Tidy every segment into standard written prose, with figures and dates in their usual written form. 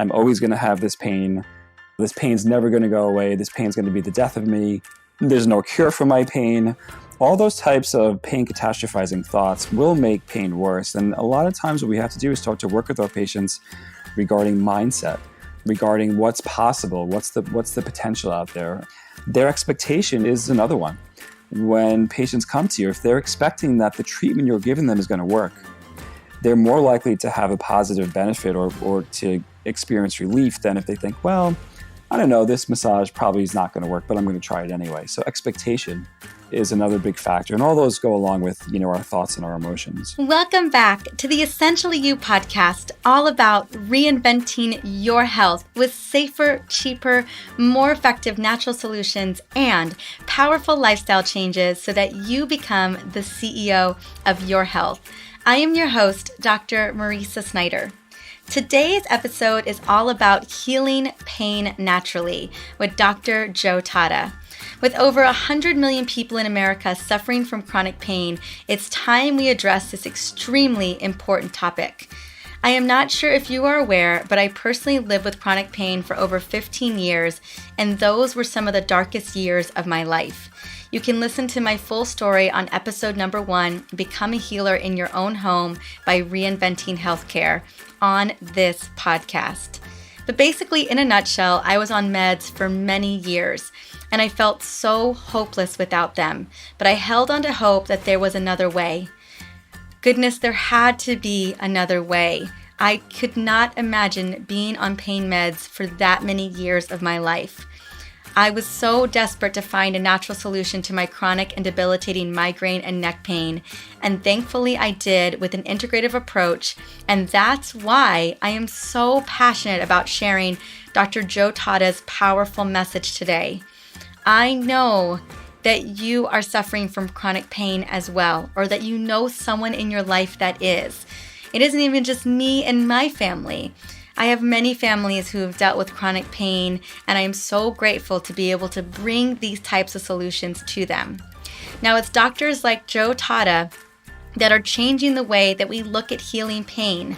I'm always going to have this pain. This pain's never going to go away. This pain's going to be the death of me. There's no cure for my pain. All those types of pain catastrophizing thoughts will make pain worse. And a lot of times what we have to do is start to work with our patients regarding mindset, regarding what's possible, what's the potential out there. Their expectation is another one. When patients come to you, if they're expecting that the treatment you're giving them is going to work, they're more likely to have a positive benefit or to experience relief than if they think, well, I don't know, this massage probably is not going to work, but I'm going to try it anyway. So expectation is another big factor. And all those go along with, our thoughts and our emotions. Welcome back to the Essentially You podcast, all about reinventing your health with safer, cheaper, more effective natural solutions and powerful lifestyle changes so that you become the CEO of your health. I am your host, Dr. Marisa Snyder. Today's episode is all about healing pain naturally with Dr. Joe Tatta. With over 100 million people in America suffering from chronic pain, it's time we address this extremely important topic. I am not sure if you are aware, but I personally lived with chronic pain for over 15 years, and those were some of the darkest years of my life. You can listen to my full story on episode number 1, Become a Healer in Your Own Home by Reinventing Healthcare, on this podcast. But basically, in a nutshell, I was on meds for many years, and I felt so hopeless without them. But I held on to hope that there was another way. Goodness, there had to be another way. I could not imagine being on pain meds for that many years of my life. I was so desperate to find a natural solution to my chronic and debilitating migraine and neck pain, and thankfully I did with an integrative approach, and that's why I am so passionate about sharing Dr. Joe Tatta's powerful message today. I know that you are suffering from chronic pain as well, or that you know someone in your life that is. It isn't even just me and my family. I have many families who have dealt with chronic pain, and I am so grateful to be able to bring these types of solutions to them. Now, it's doctors like Joe Tatta that are changing the way that we look at healing pain.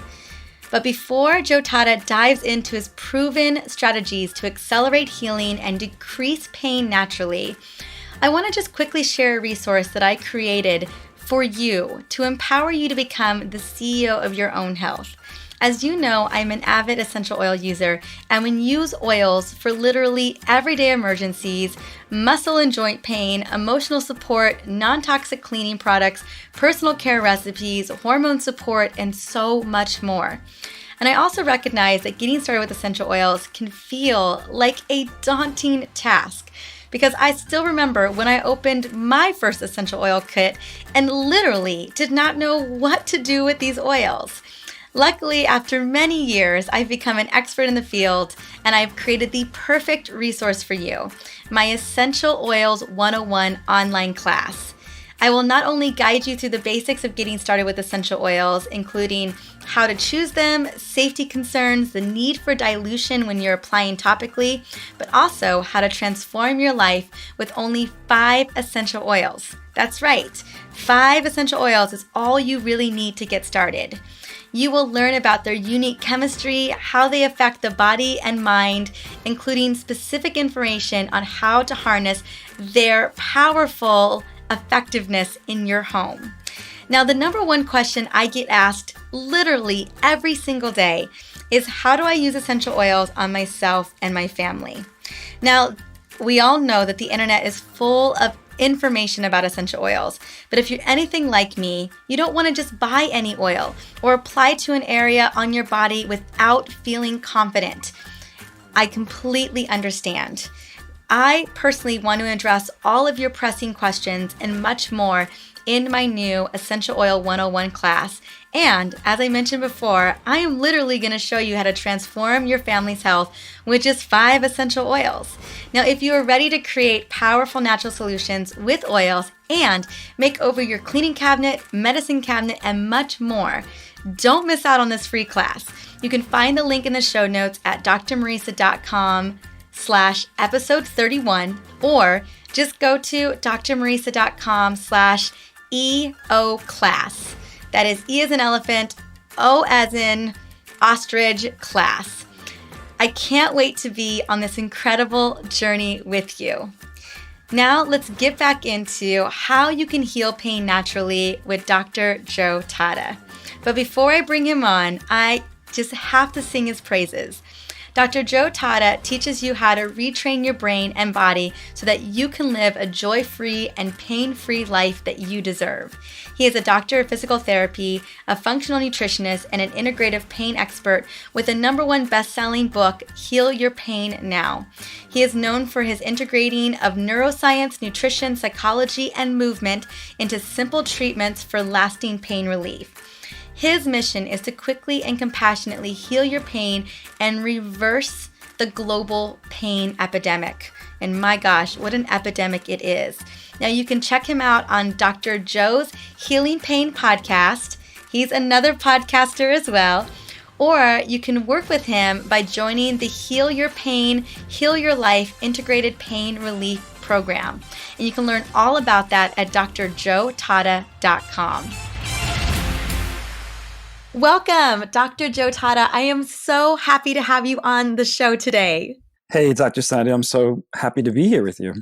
But before Joe Tatta dives into his proven strategies to accelerate healing and decrease pain naturally, I want to just quickly share a resource that I created for you to empower you to become the CEO of your own health. As you know, I'm an avid essential oil user and would use oils for literally everyday emergencies, muscle and joint pain, emotional support, non-toxic cleaning products, personal care recipes, hormone support, and so much more. And I also recognize that getting started with essential oils can feel like a daunting task, because I still remember when I opened my first essential oil kit and literally did not know what to do with these oils. Luckily, after many years, I've become an expert in the field, and I've created the perfect resource for you, my Essential Oils 101 online class. I will not only guide you through the basics of getting started with essential oils, including how to choose them, safety concerns, the need for dilution when you're applying topically, but also how to transform your life with only 5 essential oils. That's right, 5 essential oils is all you really need to get started. You will learn about their unique chemistry, how they affect the body and mind, including specific information on how to harness their powerful effectiveness in your home. Now, the number one question I get asked literally every single day is, how do I use essential oils on myself and my family? Now, we all know that the internet is full of information about essential oils, but if you're anything like me, you don't want to just buy any oil or apply to an area on your body without feeling confident. I completely understand. I personally want to address all of your pressing questions and much more in my new Essential Oil 101 class. And as I mentioned before, I am literally going to show you how to transform your family's health with just 5 essential oils. Now, if you are ready to create powerful natural solutions with oils and make over your cleaning cabinet, medicine cabinet, and much more, don't miss out on this free class. You can find the link in the show notes at drmarisa.com/episode 31, or just go to drmarisa.com/EO class. That is E as in elephant, O as in ostrich class. I can't wait to be on this incredible journey with you. Now let's get back into how you can heal pain naturally with Dr. Joe Tatta. But before I bring him on, I just have to sing his praises. Dr. Joe Tatta teaches you how to retrain your brain and body so that you can live a joy-free and pain-free life that you deserve. He is a doctor of physical therapy, a functional nutritionist, and an integrative pain expert with the #1 best-selling book, Heal Your Pain Now. He is known for his integrating of neuroscience, nutrition, psychology, and movement into simple treatments for lasting pain relief. His mission is to quickly and compassionately heal your pain and reverse the global pain epidemic. And my gosh, what an epidemic it is. Now you can check him out on Dr. Joe's Healing Pain podcast. He's another podcaster as well. Or you can work with him by joining the Heal Your Pain, Heal Your Life Integrated Pain Relief Program. And you can learn all about that at drjoetatta.com. Welcome, Dr. Joe Tatta. I am so happy to have you on the show today. Hey, Dr. Sandy, I'm so happy to be here with you.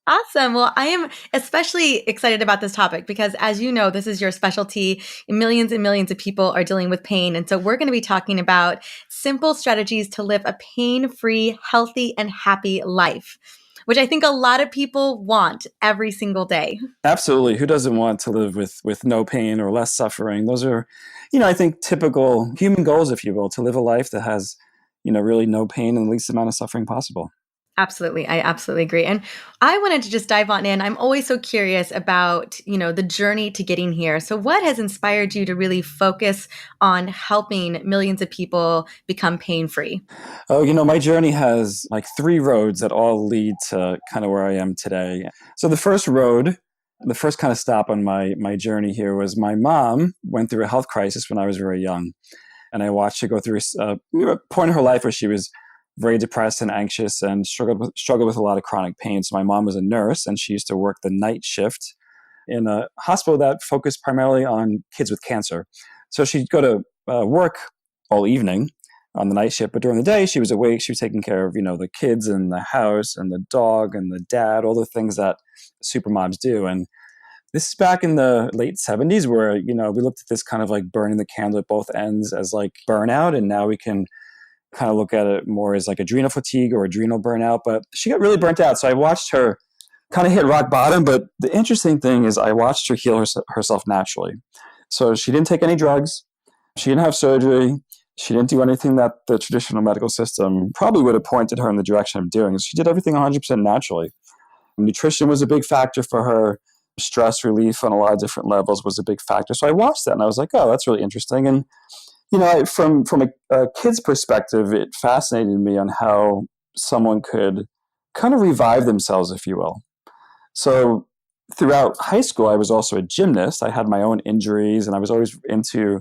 Awesome. Well, I am especially excited about this topic because, as you know, this is your specialty. Millions and millions of people are dealing with pain. And so we're going to be talking about simple strategies to live a pain-free, healthy, and happy life, which I think a lot of people want every single day. Absolutely. Who doesn't want to live with no pain or less suffering? Those are, I think typical human goals, if you will, to live a life that has, really no pain and the least amount of suffering possible. Absolutely. I absolutely agree. And I wanted to just dive on in. I'm always so curious about, the journey to getting here. So what has inspired you to really focus on helping millions of people become pain-free? Oh, my journey has like 3 roads that all lead to kind of where I am today. So the first road, the first kind of stop on my journey here was my mom went through a health crisis when I was very young. And I watched her go through a point in her life where she was very depressed and anxious and struggled with a lot of chronic pain. So my mom was a nurse and she used to work the night shift in a hospital that focused primarily on kids with cancer. So she'd go to work all evening on the night shift, but during the day she was awake. She was taking care of, the kids and the house and the dog and the dad, all the things that super moms do. And this is back in the late 70s where, we looked at this kind of like burning the candle at both ends as like burnout. And now we can kind of look at it more as like adrenal fatigue or adrenal burnout, but she got really burnt out. So I watched her kind of hit rock bottom. But the interesting thing is I watched her heal herself naturally. So she didn't take any drugs. She didn't have surgery. She didn't do anything that the traditional medical system probably would have pointed her in the direction of doing. She did everything 100% naturally. Nutrition was a big factor for her. Stress relief on a lot of different levels was a big factor. So I watched that and I was like, oh, that's really interesting. And from a kid's perspective, it fascinated me on how someone could kind of revive themselves, if you will. So throughout high school, I was also a gymnast. I had my own injuries, and I was always into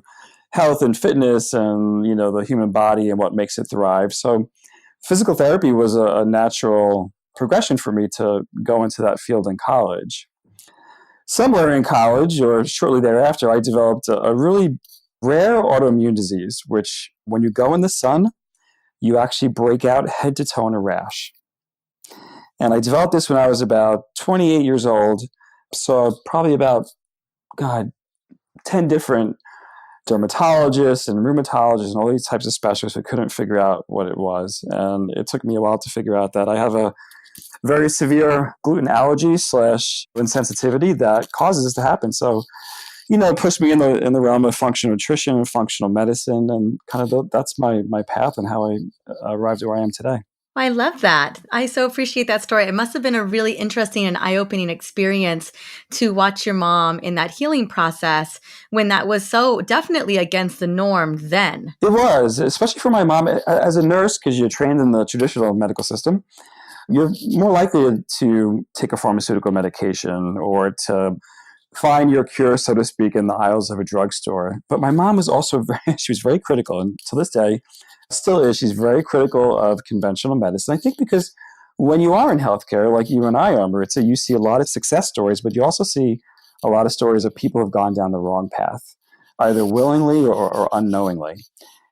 health and fitness and, the human body and what makes it thrive. So physical therapy was a natural progression for me to go into that field in college. Somewhere in college or shortly thereafter, I developed a really rare autoimmune disease, which when you go in the sun, you actually break out head to toe in a rash. And I developed this when I was about 28 years old. So probably about, 10 different dermatologists and rheumatologists and all these types of specialists who couldn't figure out what it was. And it took me a while to figure out that I have a very severe gluten allergy / insensitivity that causes this to happen. So it pushed me in the realm of functional nutrition and functional medicine, and kind of that's my path and how I arrived at where I am today. I love that. I so appreciate that story. It must have been a really interesting and eye-opening experience to watch your mom in that healing process when that was so definitely against the norm then. It was, especially for my mom as a nurse, because you're trained in the traditional medical system. You're more likely to take a pharmaceutical medication or to find your cure, so to speak, in the aisles of a drugstore. But my mom was also she was very critical, and to this day, still is. She's very critical of conventional medicine. I think because when you are in healthcare, like you and I are, Maritza, you see a lot of success stories, but you also see a lot of stories of people who have gone down the wrong path, either willingly or unknowingly.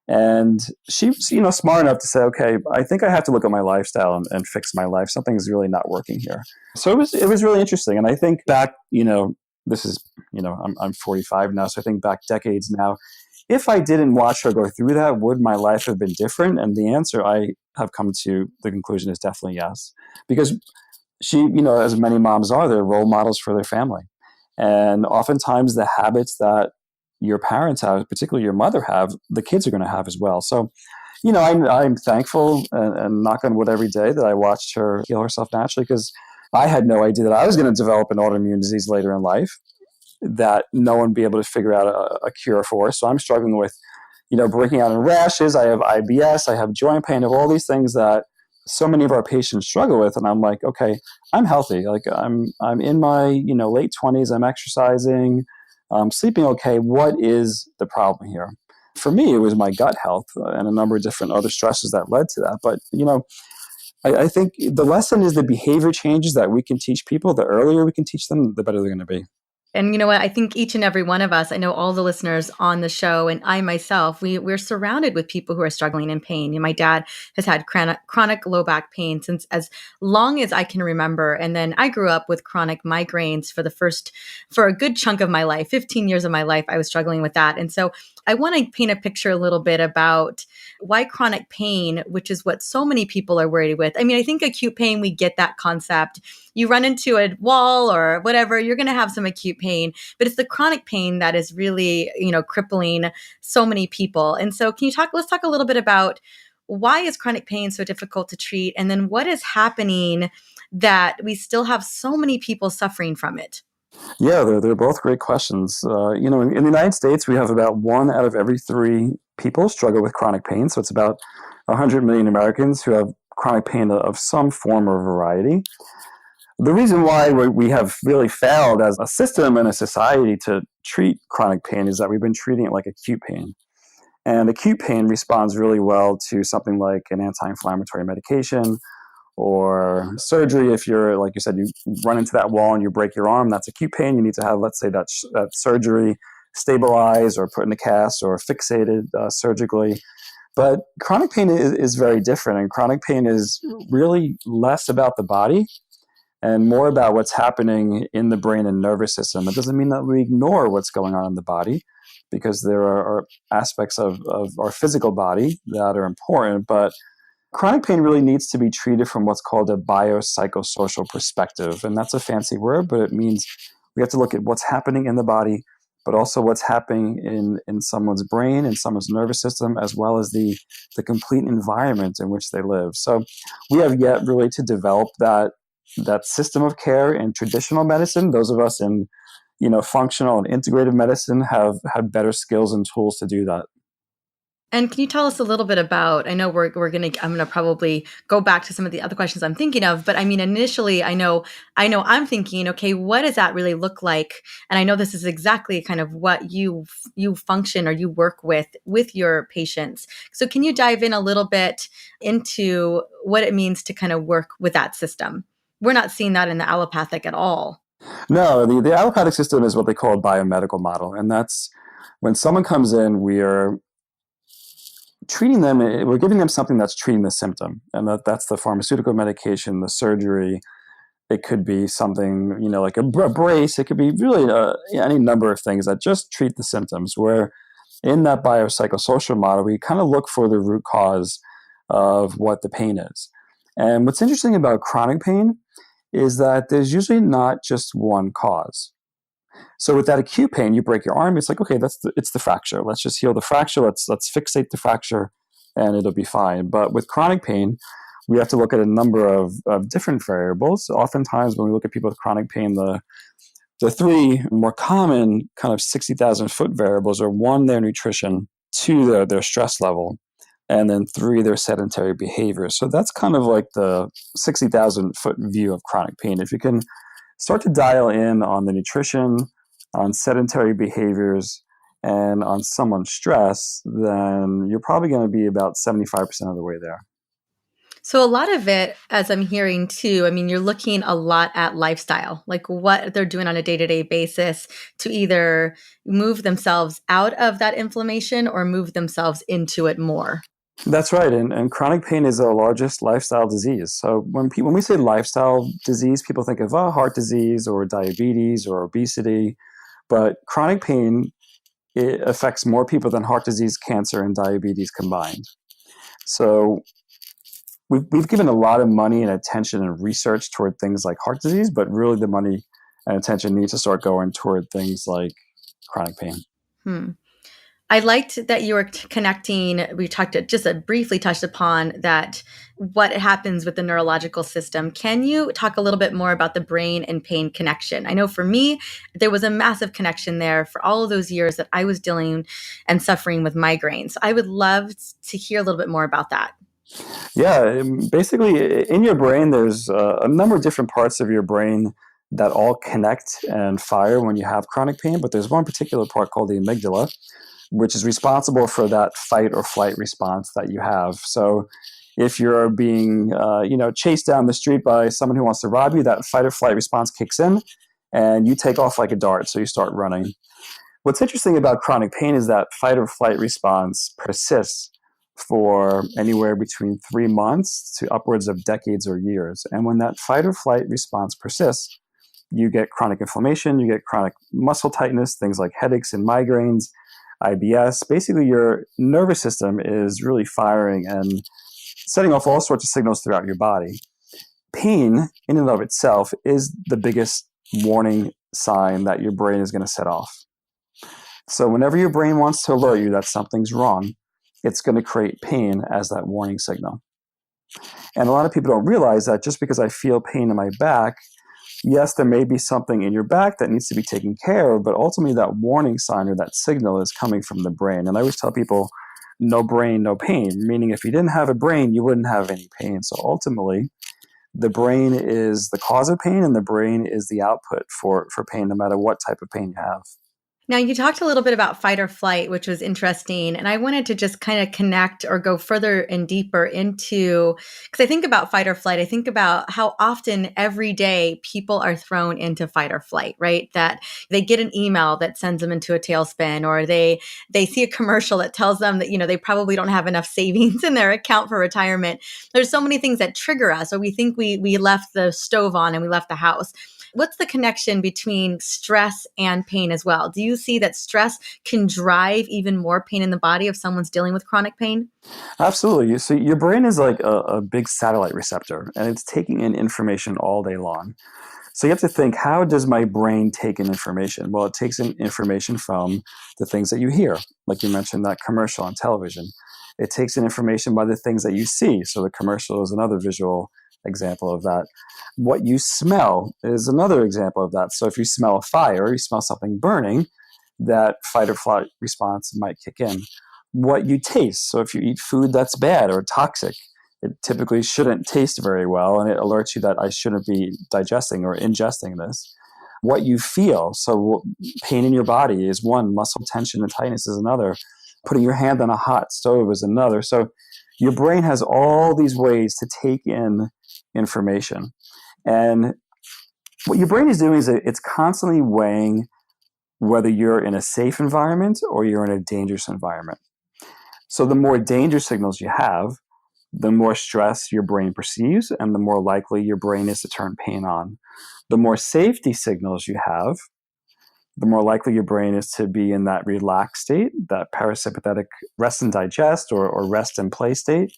And she was, smart enough to say, okay, I think I have to look at my lifestyle and fix my life. Something's really not working here. So it was really interesting. And I think back, this is, I'm 45 now. So I think back decades now, if I didn't watch her go through that, would my life have been different? And the answer I have come to the conclusion is definitely yes. Because she, as many moms are, they're role models for their family. And oftentimes the habits that your parents have, particularly your mother have, the kids are going to have as well. So, I'm thankful and knock on wood every day that I watched her heal herself naturally, because I had no idea that I was going to develop an autoimmune disease later in life that no one would be able to figure out a cure for. So I'm struggling with, breaking out in rashes. I have IBS. I have joint pain. I have all these things that so many of our patients struggle with. And I'm like, okay, I'm healthy. Like I'm in my, late 20s. I'm exercising. I'm sleeping okay. What is the problem here? For me, it was my gut health and a number of different other stresses that led to that. But, I think the lesson is the behavior changes that we can teach people. The earlier we can teach them, the better they're going to be. And you know what? I think each and every one of us, I know all the listeners on the show and I myself, we're surrounded with people who are struggling in pain. And my dad has had chronic low back pain since as long as I can remember. And then I grew up with chronic migraines for a good chunk of my life, 15 years of my life, I was struggling with that. And so I want to paint a picture a little bit about why chronic pain, which is what so many people are worried with. I mean, I think acute pain, we get that concept. You run into a wall or whatever, you're going to have some acute pain, but it's the chronic pain that is really, crippling so many people. And so let's talk a little bit about why is chronic pain so difficult to treat? And then what is happening that we still have so many people suffering from it? Yeah, they're both great questions. In the United States, we have about 1 out of every 3 people struggle with chronic pain. So it's about 100 million Americans who have chronic pain of some form or variety. The reason why we have really failed as a system and a society to treat chronic pain is that we've been treating it like acute pain. And acute pain responds really well to something like an anti-inflammatory medication or surgery. If you're, like you said, you run into that wall and you break your arm, that's acute pain. You need to have, let's say, that surgery stabilized or put in a cast or fixated surgically. But chronic pain is very different. And chronic pain is really less about the body and more about what's happening in the brain and nervous system. It doesn't mean that we ignore what's going on in the body, because there are aspects of our physical body that are important. But chronic pain really needs to be treated from what's called a biopsychosocial perspective. And that's a fancy word, but it means we have to look at what's happening in the body, but also what's happening in someone's brain, in someone's nervous system, as well as the complete environment in which they live. So we have yet really to develop that system of care in traditional medicine. Those of us in functional and integrative medicine have better skills and tools to do that. And can you tell us a little bit about, I know I'm going to probably go back to some of the other questions I'm thinking of, but I mean, initially, I know I'm thinking, okay, what does that really look like? And I know this is exactly kind of what you function or you work with your patients. So can you dive in a little bit into what it means to kind of work with that system? We're not seeing that in the allopathic at all. No, the allopathic system is what they call a biomedical model. And that's when someone comes in, we are treating them, we're giving them something that's treating the symptom. And that's the pharmaceutical medication, the surgery. It could be something, like a brace. It could be really any number of things that just treat the symptoms, where in that biopsychosocial model, we kind of look for the root cause of what the pain is. And what's interesting about chronic pain is that there's usually not just one cause. So with that acute pain, you break your arm, it's like, okay, it's the fracture. Let's just heal the fracture. Let's fixate the fracture and it'll be fine. But with chronic pain, we have to look at a number of different variables. Oftentimes when we look at people with chronic pain, the 3 more common kind of 60,000 foot variables are 1, their nutrition, 2, their stress level, and then 3, their sedentary behavior. So that's kind of like the 60,000 foot view of chronic pain. If you can start to dial in on the nutrition, on sedentary behaviors, and on someone's stress, then you're probably going to be about 75% of the way there. So a lot of it, as I'm hearing too, I mean, you're looking a lot at lifestyle, like what they're doing on a day-to-day basis to either move themselves out of that inflammation or move themselves into it more. That's right, and chronic pain is the largest lifestyle disease. So when we say lifestyle disease, people think of heart disease or diabetes or obesity, but chronic pain, it affects more people than heart disease, cancer, and diabetes combined. So we've given a lot of money and attention and research toward things like heart disease, but really the money and attention needs to start going toward things like chronic pain. Hmm. I liked that you were connecting. We talked just briefly touched upon that what happens with the neurological system. Can you talk a little bit more about the brain and pain connection? I know for me, there was a massive connection there for all of those years that I was dealing and suffering with migraines. I would love to hear a little bit more about that. Yeah, basically, in your brain, there's a number of different parts of your brain that all connect and fire when you have chronic pain, but there's one particular part called the amygdala, which is responsible for that fight or flight response that you have. So if you're being chased down the street by someone who wants to rob you, that fight or flight response kicks in and you take off like a dart, so you start running. What's interesting about chronic pain is that fight or flight response persists for anywhere between 3 months to upwards of decades or years. And when that fight or flight response persists, you get chronic inflammation, you get chronic muscle tightness, things like headaches and migraines, IBS. Basically, your nervous system is really firing and setting off all sorts of signals throughout your body. Pain, in and of itself, is the biggest warning sign that your brain is going to set off. So whenever your brain wants to alert you that something's wrong, it's going to create pain as that warning signal. And a lot of people don't realize that just because I feel pain in my back, yes, there may be something in your back that needs to be taken care of, but ultimately that warning sign or that signal is coming from the brain. And I always tell people, no brain, no pain, meaning if you didn't have a brain, you wouldn't have any pain. So ultimately, the brain is the cause of pain and the brain is the output for pain, no matter what type of pain you have. Now, you talked a little bit about fight or flight, which was interesting. And I wanted to just kind of connect or go further and deeper into, because I think about fight or flight, I think about how often every day people are thrown into fight or flight, right? That they get an email that sends them into a tailspin, or they see a commercial that tells them that, they probably don't have enough savings in their account for retirement. There's so many things that trigger us, or we think we left the stove on and we left the house. What's the connection between stress and pain as well? Do you see that stress can drive even more pain in the body if someone's dealing with chronic pain? Absolutely. So your brain is like a big satellite receptor, and it's taking in information all day long. So you have to think, how does my brain take in information? Well, it takes in information from the things that you hear, like you mentioned that commercial on television. It takes in information by the things that you see. So the commercial is another visual example of that. What you smell is another example of that. So if you smell a fire, you smell something burning, that fight or flight response might kick in. What you taste, so if you eat food that's bad or toxic, it typically shouldn't taste very well, and it alerts you that I shouldn't be digesting or ingesting this. What you feel, so pain in your body is one, muscle tension and tightness is another, putting your hand on a hot stove is another. So your brain has all these ways to take in information. And what your brain is doing is it's constantly weighing whether you're in a safe environment or you're in a dangerous environment. So the more danger signals you have, the more stress your brain perceives and the more likely your brain is to turn pain on. The more safety signals you have, the more likely your brain is to be in that relaxed state, that parasympathetic rest and digest or rest and play state,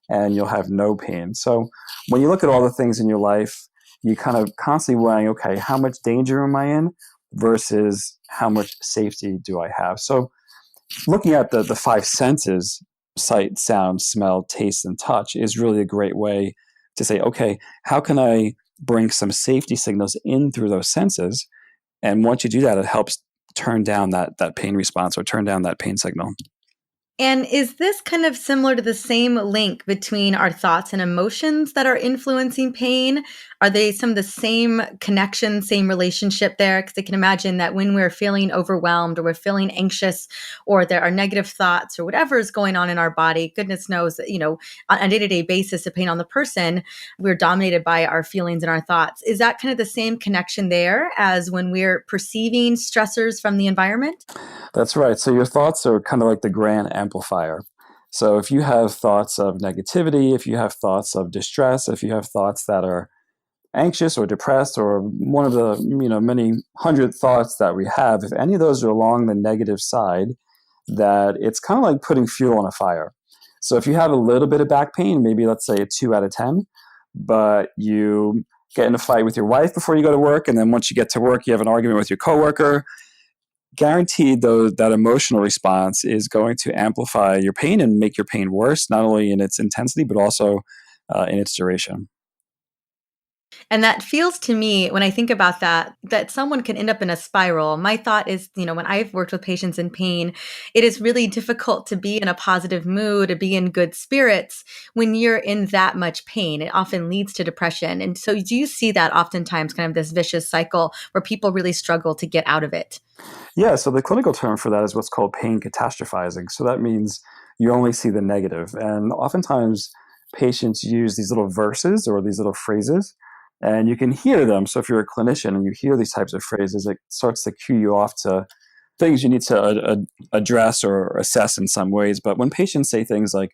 and you'll have no pain. So when you look at all the things in your life, you kind of constantly weighing, okay, how much danger am I in versus how much safety do I have? So looking at the five senses, sight, sound, smell, taste, and touch, is really a great way to say, okay, how can I bring some safety signals in through those senses? And once you do that, it helps turn down that pain response or turn down that pain signal. And is this kind of similar to the same link between our thoughts and emotions that are influencing pain? Are they some of the same connection, same relationship there? Because I can imagine that when we're feeling overwhelmed or we're feeling anxious or there are negative thoughts or whatever is going on in our body, goodness knows that, on a day-to-day basis, depending on the person, we're dominated by our feelings and our thoughts. Is that kind of the same connection there as when we're perceiving stressors from the environment? That's right. So your thoughts are kind of like the grand amplifier. So if you have thoughts of negativity, if you have thoughts of distress, if you have thoughts that are anxious or depressed or one of the many hundred thoughts that we have, if any of those are along the negative side, that it's kind of like putting fuel on a fire. So if you have a little bit of back pain, maybe let's say a 2 out of 10, but you get in a fight with your wife before you go to work, and then once you get to work, you have an argument with your coworker, guaranteed though that emotional response is going to amplify your pain and make your pain worse, not only in its intensity, but also in its duration. And that feels to me, when I think about that, that someone can end up in a spiral. My thought is, when I've worked with patients in pain, it is really difficult to be in a positive mood, to be in good spirits when you're in that much pain. It often leads to depression. And so do you see that oftentimes, kind of this vicious cycle where people really struggle to get out of it? Yeah, so the clinical term for that is what's called pain catastrophizing. So that means you only see the negative. And oftentimes patients use these little verses or these little phrases, and you can hear them. So if you're a clinician and you hear these types of phrases, it starts to cue you off to things you need to address or assess in some ways. But when patients say things like,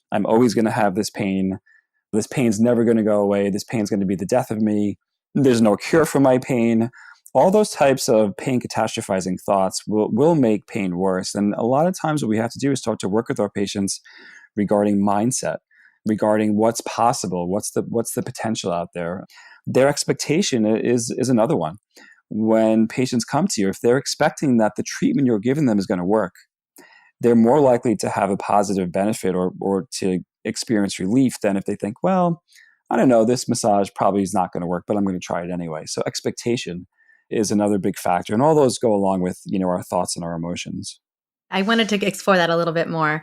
I'm always going to have this pain's never going to go away, this pain's going to be the death of me, there's no cure for my pain, all those types of pain catastrophizing thoughts will make pain worse. And a lot of times what we have to do is start to work with our patients regarding mindset, regarding what's possible, what's the potential out there. Their expectation is another one. When patients come to you, if they're expecting that the treatment you're giving them is going to work, they're more likely to have a positive benefit or to experience relief than if they think, well, I don't know, this massage probably is not going to work, but I'm going to try it anyway. So expectation is another big factor. And all those go along with, our thoughts and our emotions. I wanted to explore that a little bit more.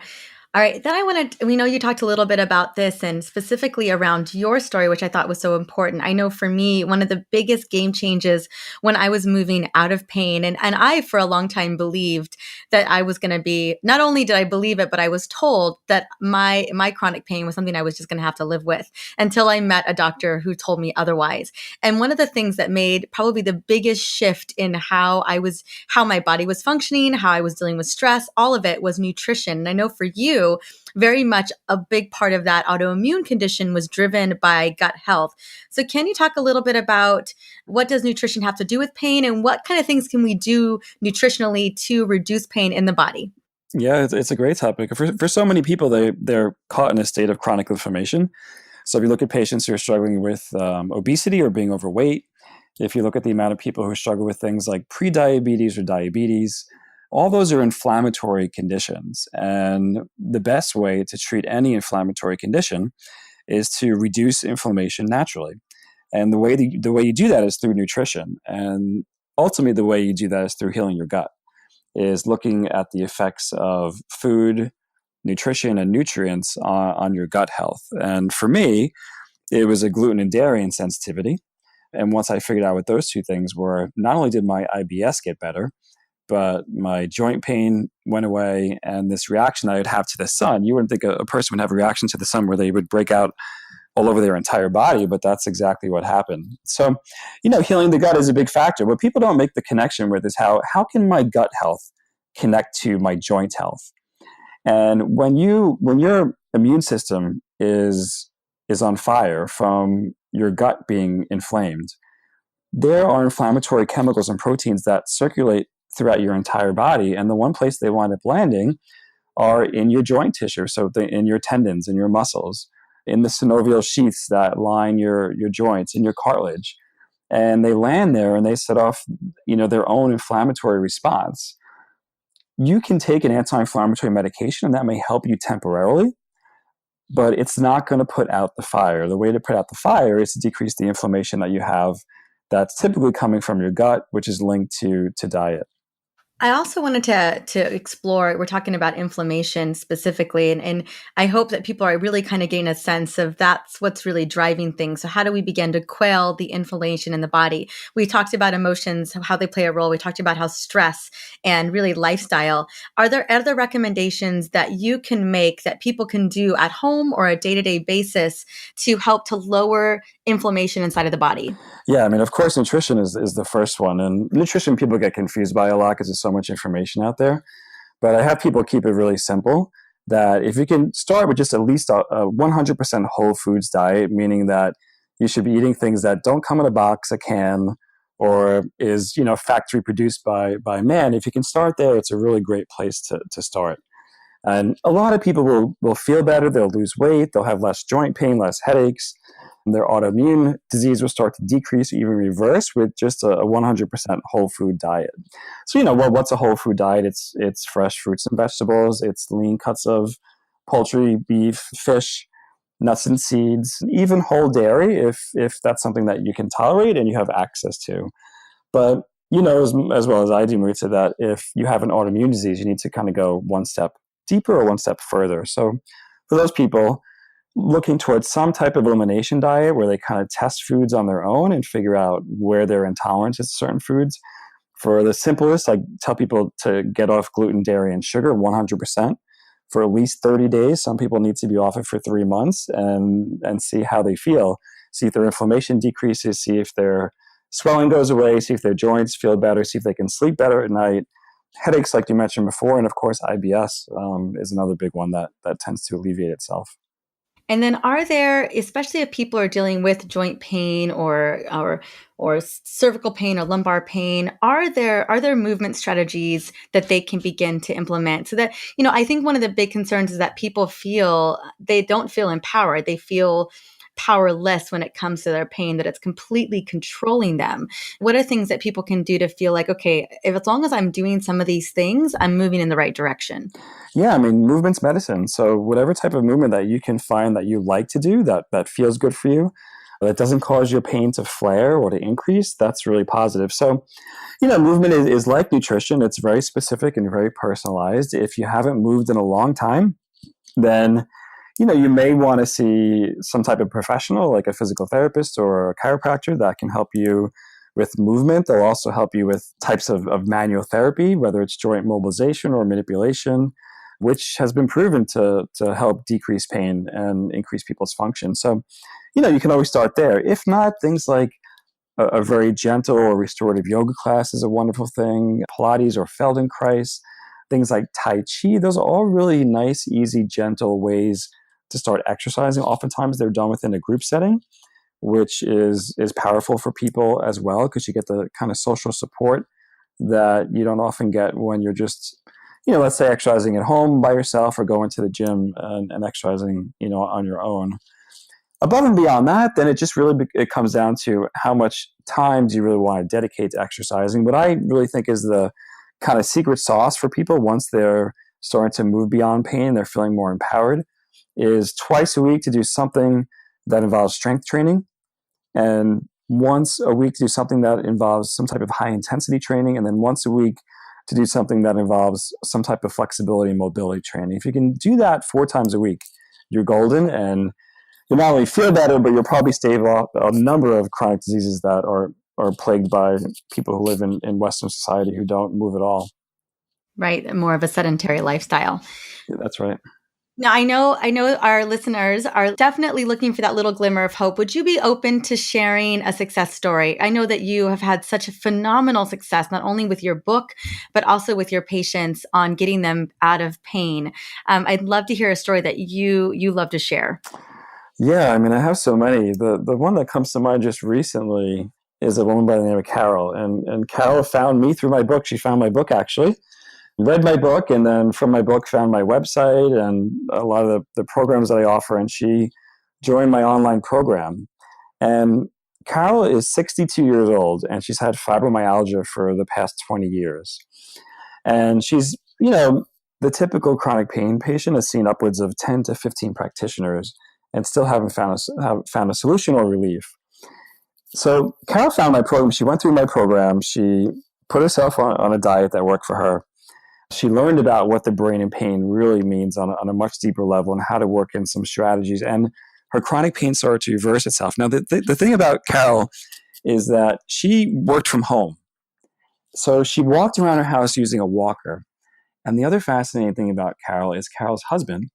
All right. Then I wanted, we know you talked a little bit about this and specifically around your story, which I thought was so important. I know for me, one of the biggest game changes when I was moving out of pain, and I, for a long time, believed that I was going to be, not only did I believe it, but I was told that my chronic pain was something I was just going to have to live with until I met a doctor who told me otherwise. And one of the things that made probably the biggest shift in how my body was functioning, how I was dealing with stress, all of it was nutrition. And I know for you, very much a big part of that autoimmune condition was driven by gut health. So can you talk a little bit about what does nutrition have to do with pain and what kind of things can we do nutritionally to reduce pain in the body? Yeah, it's a great topic. For so many people, they're caught in a state of chronic inflammation. So if you look at patients who are struggling with obesity or being overweight, if you look at the amount of people who struggle with things like prediabetes or diabetes, all those are inflammatory conditions. And the best way to treat any inflammatory condition is to reduce inflammation naturally. And the way you do that is through nutrition. And ultimately, the way you do that is through healing your gut, is looking at the effects of food, nutrition, and nutrients on your gut health. And for me, it was a gluten and dairy insensitivity. And once I figured out what those two things were, not only did my IBS get better, but my joint pain went away, and this reaction I would have to the sun. You wouldn't think a person would have a reaction to the sun where they would break out all over their entire body, but that's exactly what happened. So, healing the gut is a big factor. What people don't make the connection with is how can my gut health connect to my joint health? And when your immune system is on fire from your gut being inflamed, there are inflammatory chemicals and proteins that circulate throughout your entire body. And the one place they wind up landing are in your joint tissue. So in your tendons, in your muscles, in the synovial sheaths that line your joints, in your cartilage. And they land there and they set off, their own inflammatory response. You can take an anti-inflammatory medication and that may help you temporarily, but it's not going to put out the fire. The way to put out the fire is to decrease the inflammation that you have that's typically coming from your gut, which is linked to diet. I also wanted to explore, we're talking about inflammation specifically, and I hope that people are really kind of getting a sense of that's what's really driving things. So how do we begin to quell the inflammation in the body? We talked about emotions, how they play a role. We talked about how stress and really lifestyle. Are there other recommendations that you can make that people can do at home or a day-to-day basis to help to lower inflammation inside of the body? Yeah, I mean, of course, nutrition is the first one. And nutrition people get confused by a lot because there's so much information out there. But I have people keep it really simple that if you can start with just at least a 100% whole foods diet, meaning that you should be eating things that don't come in a box, a can, or is, factory produced by man. If you can start there, it's a really great place to start. And a lot of people will feel better. They'll lose weight. They'll have less joint pain, less headaches. Their autoimmune disease will start to decrease, even reverse, with just a 100% whole food diet. So, what's a whole food diet? It's fresh fruits and vegetables. It's lean cuts of poultry, beef, fish, nuts and seeds, even whole dairy, if that's something that you can tolerate and you have access to. But as well as I do, Maritza, that if you have an autoimmune disease, you need to kind of go one step deeper or one step further. So for those people looking towards some type of elimination diet where they kind of test foods on their own and figure out where their intolerance is to certain foods. For the simplest, I tell people to get off gluten, dairy, and sugar 100% for at least 30 days. Some people need to be off it for 3 months and see how they feel. See if their inflammation decreases, see if their swelling goes away, see if their joints feel better, see if they can sleep better at night. Headaches, like you mentioned before, and of course, IBS is another big one that tends to alleviate itself. And then are there, especially if people are dealing with joint pain or cervical pain or lumbar pain, are there movement strategies that they can begin to implement so that, I think one of the big concerns is that people feel they don't feel empowered. They feel powerless when it comes to their pain, that it's completely controlling them. What are things that people can do to feel like, okay, if as long as I'm doing some of these things, I'm moving in the right direction? Yeah, I mean, movement's medicine. So whatever type of movement that you can find that you like to do, that feels good for you, that doesn't cause your pain to flare or to increase, that's really positive. So, movement is like nutrition. It's very specific and very personalized. If you haven't moved in a long time, then you may want to see some type of professional, like a physical therapist or a chiropractor that can help you with movement. They'll also help you with types of manual therapy, whether it's joint mobilization or manipulation, which has been proven to help decrease pain and increase people's function. So, you can always start there. If not, things like a very gentle or restorative yoga class is a wonderful thing. Pilates or Feldenkrais, things like Tai Chi, those are all really nice, easy, gentle ways to start exercising. Oftentimes they're done within a group setting, which is powerful for people as well, because you get the kind of social support that you don't often get when you're just, let's say exercising at home by yourself or going to the gym and exercising, on your own. Above and beyond that, then it just really it comes down to how much time do you really want to dedicate to exercising. What I really think is the kind of secret sauce for people once they're starting to move beyond pain, they're feeling more empowered, is twice a week to do something that involves strength training, and once a week to do something that involves some type of high intensity training, and then once a week to do something that involves some type of flexibility and mobility training. If you can do that 4 times a week, you're golden, and you'll not only feel better, but you'll probably stave off a number of chronic diseases that are plagued by people who live in Western society who don't move at all. Right. More of a sedentary lifestyle. Yeah, that's right. Now, I know our listeners are definitely looking for that little glimmer of hope. Would you be open to sharing a success story? I know that you have had such a phenomenal success, not only with your book, but also with your patients on getting them out of pain. I'd love to hear a story that you love to share. Yeah, I mean, I have so many. The one that comes to mind just recently is a woman by the name of Carol. And Carol found me through my book. She found my book, actually. Read my book, and then from my book found my website and a lot of the programs that I offer, and she joined my online program. And Carol is 62 years old, and she's had fibromyalgia for the past 20 years. And she's, the typical chronic pain patient has seen upwards of 10 to 15 practitioners and still haven't found a solution or relief. So Carol found my program. She went through my program. She put herself on a diet that worked for her. She learned about what the brain and pain really means on a much deeper level and how to work in some strategies. And her chronic pain started to reverse itself. Now, the thing about Carol is that she worked from home. So she walked around her house using a walker. And the other fascinating thing about Carol is Carol's husband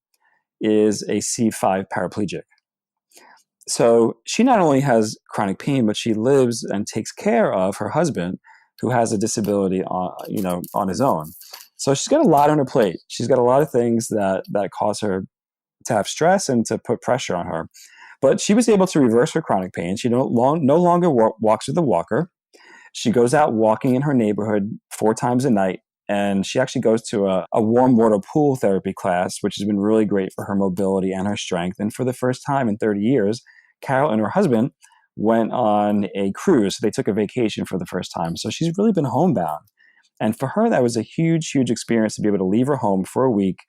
is a C5 paraplegic. So she not only has chronic pain, but she lives and takes care of her husband who has a disability on his own. So she's got a lot on her plate. She's got a lot of things that cause her to have stress and to put pressure on her. But she was able to reverse her chronic pain. She no longer walks with a walker. She goes out walking in her neighborhood 4 times a night. And she actually goes to a warm water pool therapy class, which has been really great for her mobility and her strength. And for the first time in 30 years, Carol and her husband went on a cruise. So they took a vacation for the first time. So she's really been homebound. And for her, that was a huge, huge experience to be able to leave her home for a week,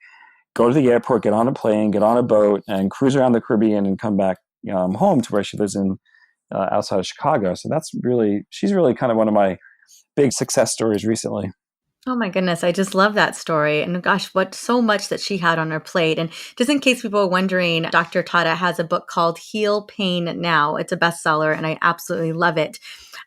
go to the airport, get on a plane, get on a boat, and cruise around the Caribbean and come back home to where she lives in outside of Chicago. So she's really kind of one of my big success stories recently. Oh my goodness, I just love that story. And gosh, what so much that she had on her plate. And just in case people are wondering, Dr. Tatta has a book called Heal Pain Now. It's a bestseller and I absolutely love it.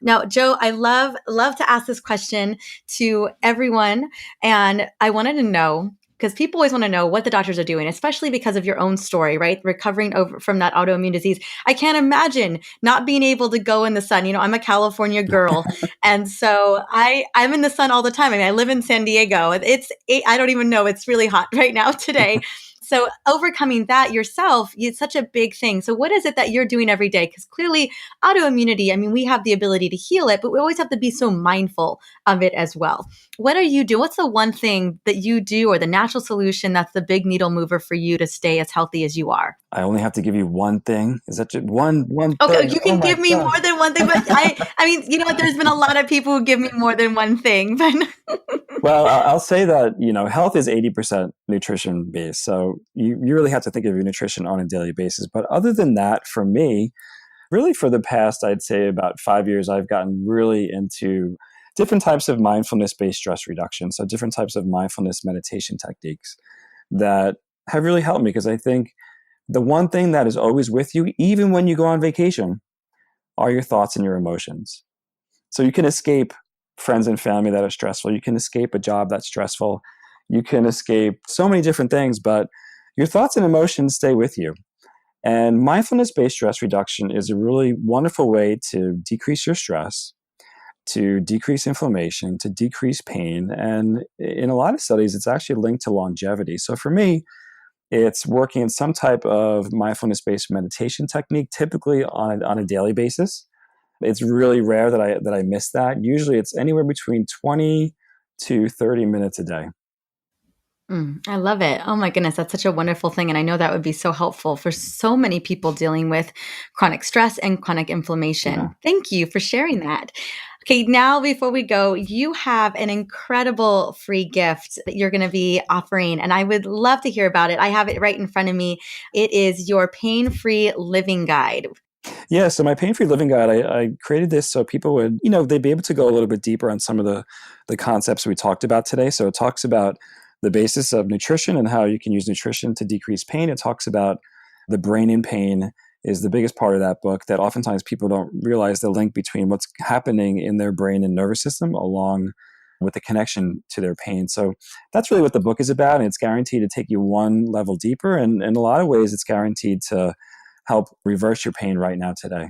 Now, Joe, I love to ask this question to everyone. And I wanted to know, because people always want to know what the doctors are doing, especially because of your own story, right? Recovering from that autoimmune disease. I can't imagine not being able to go in the sun. I'm a California girl. And so I'm in the sun all the time. I mean, I live in San Diego. I don't even know. It's really hot right now today. So overcoming that yourself, it's such a big thing. So what is it that you're doing every day? Because clearly autoimmunity, I mean, we have the ability to heal it, but we always have to be so mindful of it as well. What are you doing? What's the one thing that you do or the natural solution that's the big needle mover for you to stay as healthy as you are? I only have to give you one thing. Is that just one Okay, thing? you can give me more than one thing, but I mean, you know what? There's been a lot of people who give me more than one thing, but Well, I'll say that, health is 80% nutrition based. So you really have to think of your nutrition on a daily basis. But other than that, for me, really for the past, I'd say about 5 years, I've gotten really into different types of mindfulness-based stress reduction. So different types of mindfulness meditation techniques that have really helped me, because I think the one thing that is always with you, even when you go on vacation, are your thoughts and your emotions. So you can escape friends and family that are stressful. You can escape a job that's stressful. You can escape so many different things, but your thoughts and emotions stay with you. And mindfulness-based stress reduction is a really wonderful way to decrease your stress, to decrease inflammation, to decrease pain. And in a lot of studies, it's actually linked to longevity. So for me, it's working in some type of mindfulness-based meditation technique, typically on a daily basis. It's really rare that I miss that. Usually it's anywhere between 20 to 30 minutes a day. I love it. Oh my goodness, that's such a wonderful thing. And I know that would be so helpful for so many people dealing with chronic stress and chronic inflammation. Yeah. Thank you for sharing that. Okay, now before we go, you have an incredible free gift that you're going to be offering, and I would love to hear about it. I have it right in front of me. It is your pain-free living guide. Yeah, so my pain-free living guide, I created this so people would, they'd be able to go a little bit deeper on some of the concepts we talked about today. So it talks about the basis of nutrition and how you can use nutrition to decrease pain. It talks about the brain and pain is the biggest part of that book, that oftentimes people don't realize the link between what's happening in their brain and nervous system along with the connection to their pain. So that's really what the book is about. And it's guaranteed to take you one level deeper. And in a lot of ways, it's guaranteed to help reverse your pain right now today.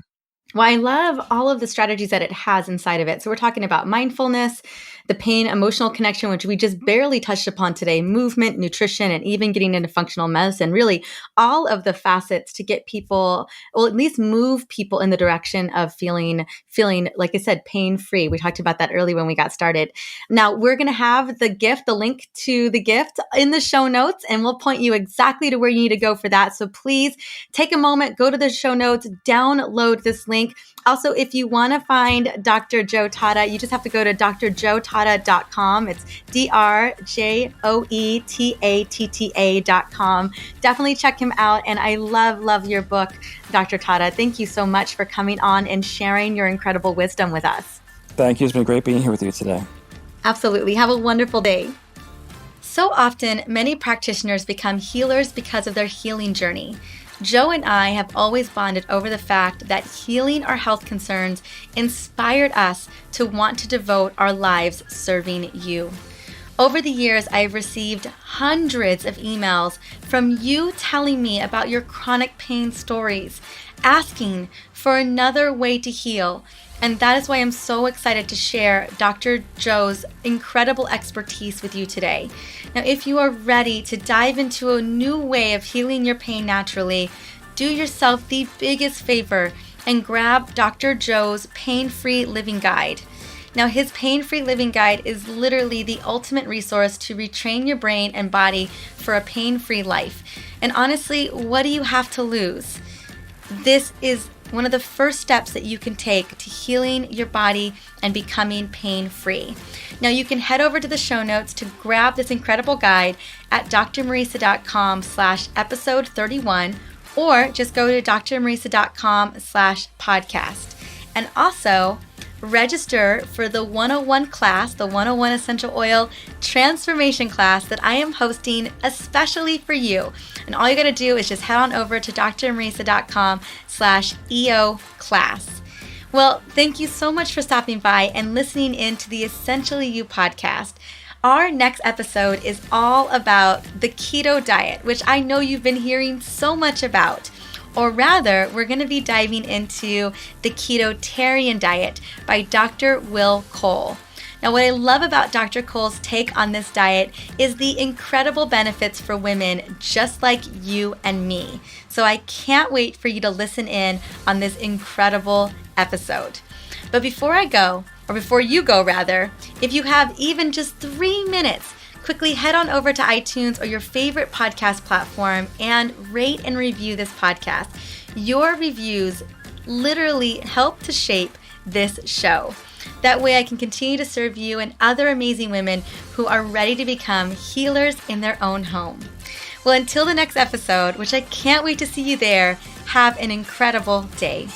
Well, I love all of the strategies that it has inside of it. So we're talking about mindfulness, the pain, emotional connection, which we just barely touched upon today, movement, nutrition, and even getting into functional medicine, really all of the facets to get people, well, at least move people in the direction of feeling, like I said, pain-free. We talked about that early when we got started. Now we're going to have the link to the gift in the show notes, and we'll point you exactly to where you need to go for that. So please take a moment, go to the show notes, download this link. Also, if you want to find Dr. Joe Tatta, you just have to go to drjoetatta.com. It's drjoetatta.com. Definitely check him out. And I love your book, Dr. Tatta. Thank you so much for coming on and sharing your incredible wisdom with us. Thank you. It's been great being here with you today. Absolutely. Have a wonderful day. So often, many practitioners become healers because of their healing journey. Joe and I have always bonded over the fact that healing our health concerns inspired us to want to devote our lives serving you. Over the years, I've received hundreds of emails from you telling me about your chronic pain stories, asking for another way to heal. And that is why I'm so excited to share Dr. Joe's incredible expertise with you today. Now, if you are ready to dive into a new way of healing your pain naturally, do yourself the biggest favor and grab Dr. Joe's Pain-Free Living Guide. Now, his Pain-Free Living Guide is literally the ultimate resource to retrain your brain and body for a pain-free life. And honestly, what do you have to lose? This is one of the first steps that you can take to healing your body and becoming pain-free. Now, you can head over to the show notes to grab this incredible guide at drmarisa.com/episode 31, or just go to drmarisa.com/podcast. And also, register for the 101 class, the 101 Essential Oil Transformation class that I am hosting especially for you. And all you got to do is just head on over to drmarisa.com/EO class. Well, thank you so much for stopping by and listening in to the Essentially You podcast. Our next episode is all about the keto diet, which I know you've been hearing so much about. Or rather, we're going to be diving into the Ketotarian diet by Dr. Will Cole. Now, what I love about Dr. Cole's take on this diet is the incredible benefits for women just like you and me. So I can't wait for you to listen in on this incredible episode. But before you go, if you have even just 3 minutes, quickly head on over to iTunes or your favorite podcast platform and rate and review this podcast. Your reviews literally help to shape this show. That way I can continue to serve you and other amazing women who are ready to become healers in their own home. Well, until the next episode, which I can't wait to see you there, have an incredible day.